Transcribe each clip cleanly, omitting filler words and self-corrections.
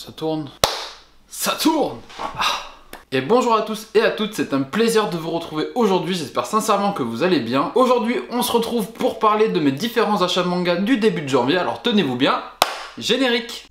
Ça tourne. Ça tourne. Et bonjour à tous et à toutes, c'est un plaisir de vous retrouver aujourd'hui, j'espère sincèrement que vous allez bien. Aujourd'hui, on se retrouve pour parler de mes différents achats de manga du début de janvier, alors tenez-vous bien, générique.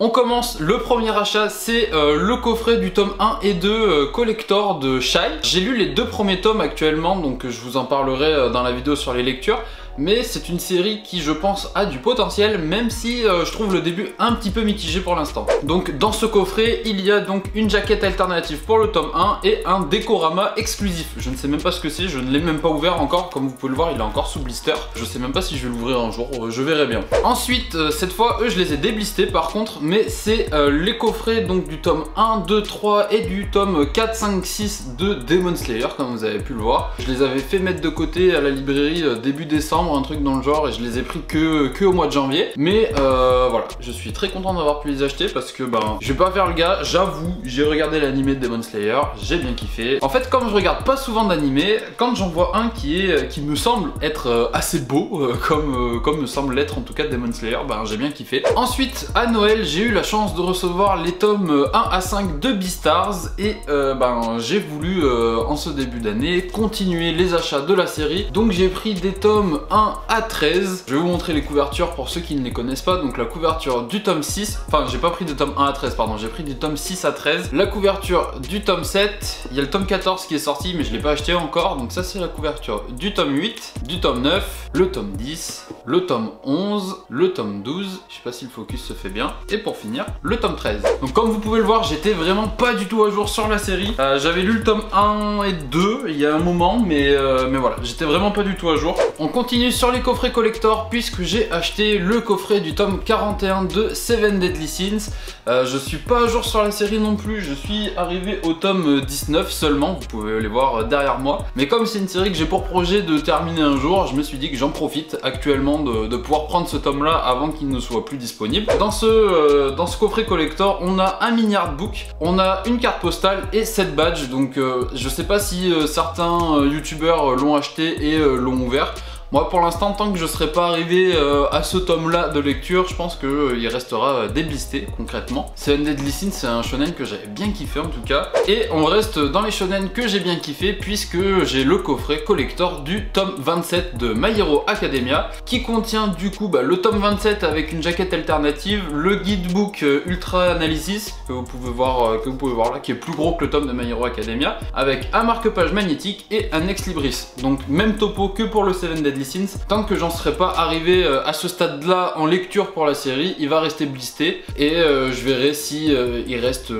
On commence, le premier achat c'est le coffret du tome 1 et 2 collector de Shai. J'ai lu les deux premiers tomes actuellement, donc je vous en parlerai dans la vidéo sur les lectures. Mais c'est une série qui je pense a du potentiel, même si je trouve le début un petit peu mitigé pour l'instant. Donc dans ce coffret il y a donc une jaquette alternative pour le tome 1 et un décorama exclusif. Je ne sais même pas ce que c'est, je ne l'ai même pas ouvert encore, comme vous pouvez le voir il est encore sous blister. Je sais même pas si je vais l'ouvrir un jour, je verrai bien. Ensuite cette fois eux je les ai déblistés par contre, mais c'est les coffrets donc du tome 1, 2, 3 et du tome 4, 5, 6 de Demon Slayer comme vous avez pu le voir. Je les avais fait mettre de côté à la librairie début décembre, un truc dans le genre, et je les ai pris que au mois de janvier. Mais voilà, je suis très content d'avoir pu les acheter parce que ben je vais pas faire le gars, j'avoue, j'ai regardé l'animé de Demon Slayer, j'ai bien kiffé. En fait comme je regarde pas souvent d'animé, quand j'en vois un qui me semble être assez beau, comme me semble l'être en tout cas Demon Slayer, ben j'ai bien kiffé. Ensuite à Noël j'ai eu la chance de recevoir les tomes 1 à 5 de Beastars et ben j'ai voulu en ce début d'année continuer les achats de la série. Donc j'ai pris des tomes 1 à 13. Je vais vous montrer les couvertures pour ceux qui ne les connaissent pas. Donc la couverture du tome 6, enfin j'ai pas pris de tome 1 à 13 pardon, j'ai pris du tome 6 à 13. La couverture du tome 7, il y a le tome 14 qui est sorti mais je l'ai pas acheté encore. Donc ça c'est la couverture du tome 8, du tome 9, le tome 10, le tome 11, le tome 12, je sais pas si le focus se fait bien, et pour finir le tome 13. Donc comme vous pouvez le voir j'étais vraiment pas du tout à jour sur la série. J'avais lu le tome 1 et 2 il y a un moment mais voilà, j'étais vraiment pas du tout à jour. On continue sur les coffrets collector puisque j'ai acheté le coffret du tome 41 de Seven Deadly Sins. Je suis pas à jour sur la série non plus, je suis arrivé au tome 19 seulement, vous pouvez les voir derrière moi. Mais comme c'est une série que j'ai pour projet de terminer un jour, je me suis dit que j'en profite actuellement de pouvoir prendre ce tome là avant qu'il ne soit plus disponible. Dans ce coffret collector on a un mini artbook, on a une carte postale et 7 badges. Donc je sais pas si certains youtubeurs l'ont acheté et l'ont ouvert. Moi pour l'instant tant que je serai pas arrivé à ce tome là de lecture, je pense qu'il restera déblisté concrètement. Seven Deadly Sins c'est un shonen que j'avais bien kiffé en tout cas. Et on reste dans les shonen que j'ai bien kiffé puisque j'ai le coffret collector du tome 27 de My Hero Academia qui contient du coup le tome 27 avec une jaquette alternative, le guidebook Ultra Analysis que vous pouvez voir là qui est plus gros que le tome de My Hero Academia avec un marque-page magnétique et un ex libris. Donc même topo que pour le Seven Deadly Sins. Tant que j'en serai pas arrivé à ce stade là en lecture pour la série, il va rester blisté et je verrai si il reste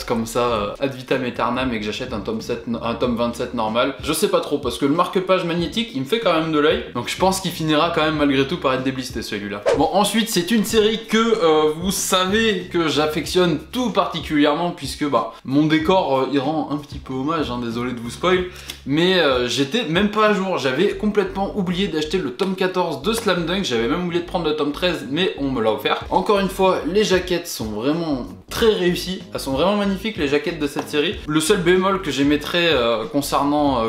comme ça ad vitam aeternam et que j'achète un tome 27 normal. Je sais pas trop parce que le marque-page magnétique il me fait quand même de l'œil, donc je pense qu'il finira quand même malgré tout par être déblisté celui-là. Bon ensuite c'est une série que vous savez que j'affectionne tout particulièrement puisque mon décor il rend un petit peu hommage, hein, désolé de vous spoil, mais j'étais même pas à jour, j'avais complètement oublié d'acheter le tome 14 de Slam Dunk, j'avais même oublié de prendre le tome 13 mais on me l'a offert. Encore une fois les jaquettes sont vraiment très réussies, elles sont vraiment magnifiques les jaquettes de cette série. Le seul bémol que j'émettrais concernant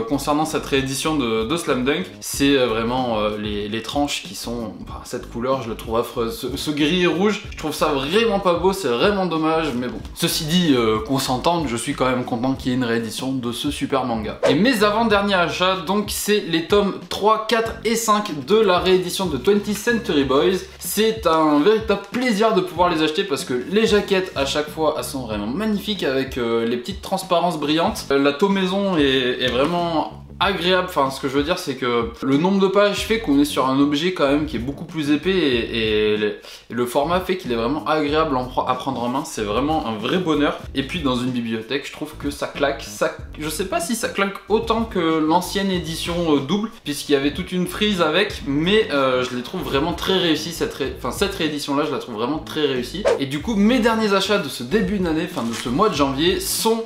cette réédition de Slam Dunk, c'est vraiment les tranches qui sont, cette couleur je la trouve affreuse, ce gris et rouge je trouve ça vraiment pas beau, c'est vraiment dommage, mais bon. Ceci dit qu'on s'entende, je suis quand même content qu'il y ait une réédition de ce super manga. Et mes avant-derniers achats donc c'est les tomes 3, 4 et 5 de la réédition de 20th Century Boys. C'est un véritable plaisir de pouvoir les acheter parce que les jaquettes à chaque fois elles sont vraiment magnifiques avec les petites transparences brillantes. La tomaison est vraiment agréable, enfin ce que je veux dire c'est que le nombre de pages fait qu'on est sur un objet quand même qui est beaucoup plus épais et le format fait qu'il est vraiment agréable à prendre en main, c'est vraiment un vrai bonheur. Et puis dans une bibliothèque je trouve que ça claque, je sais pas si ça claque autant que l'ancienne édition double puisqu'il y avait toute une frise avec, mais je les trouve vraiment très réussis, cette réédition là je la trouve vraiment très réussie. Et du coup mes derniers achats de ce début d'année, enfin de ce mois de janvier sont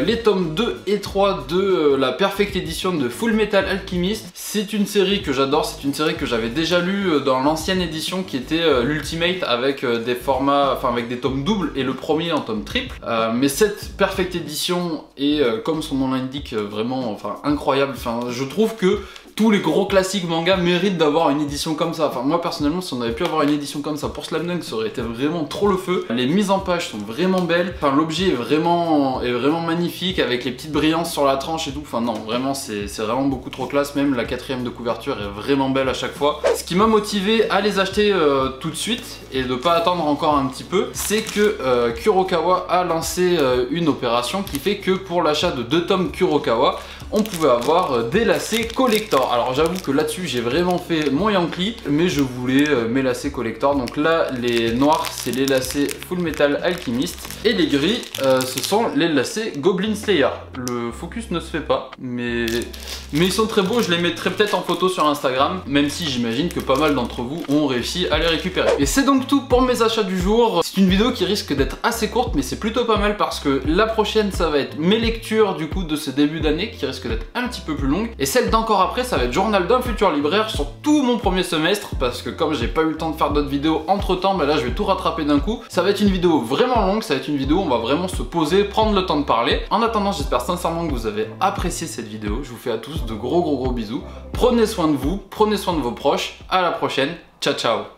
les tomes 2 et 3 de la Perfect Edition de Full Metal Alchemist. C'est une série que j'adore, c'est une série que j'avais déjà lue dans l'ancienne édition qui était l'Ultimate avec des formats, enfin avec des tomes doubles et le premier en tome triple. Mais cette Perfect Edition est, comme son nom l'indique, vraiment incroyable. Je trouve que tous les gros classiques manga méritent d'avoir une édition comme ça. Enfin moi personnellement, si on avait pu avoir une édition comme ça pour Slam Dunk, ça aurait été vraiment trop le feu. Les mises en page sont vraiment belles. Enfin l'objet est vraiment magnifique avec les petites brillances sur la tranche et tout. Enfin non, vraiment c'est vraiment beaucoup trop classe. Même la 4ème de couverture est vraiment belle à chaque fois. Ce qui m'a motivé à les acheter tout de suite et de pas attendre encore un petit peu, c'est que Kurokawa a lancé une opération qui fait que pour l'achat de 2 tomes Kurokawa, on pouvait avoir des lacets collector. Alors j'avoue que là-dessus j'ai vraiment fait mon Yankee, mais je voulais mes lacets collector. Donc là les noirs c'est les lacets Full Metal Alchemist et les gris ce sont les lacets Goblin Slayer. Le focus ne se fait pas, mais ils sont très beaux. Je les mettrai peut-être en photo sur Instagram, même si j'imagine que pas mal d'entre vous ont réussi à les récupérer. Et c'est donc tout pour mes achats du jour. C'est une vidéo qui risque d'être assez courte, mais c'est plutôt pas mal parce que la prochaine ça va être mes lectures du coup de ce début d'année qui risque d'être un petit peu plus longue, et celle d'encore après ça va être journal d'un futur libraire sur tout mon premier semestre, parce que comme j'ai pas eu le temps de faire d'autres vidéos entre temps, bah là je vais tout rattraper d'un coup. Ça va être une vidéo vraiment longue, ça va être une vidéo où on va vraiment se poser, prendre le temps de parler. En attendant, j'espère sincèrement que vous avez apprécié cette vidéo. Je vous fais à tous de gros bisous. Prenez soin de vous, prenez soin de vos proches. À la prochaine, ciao ciao.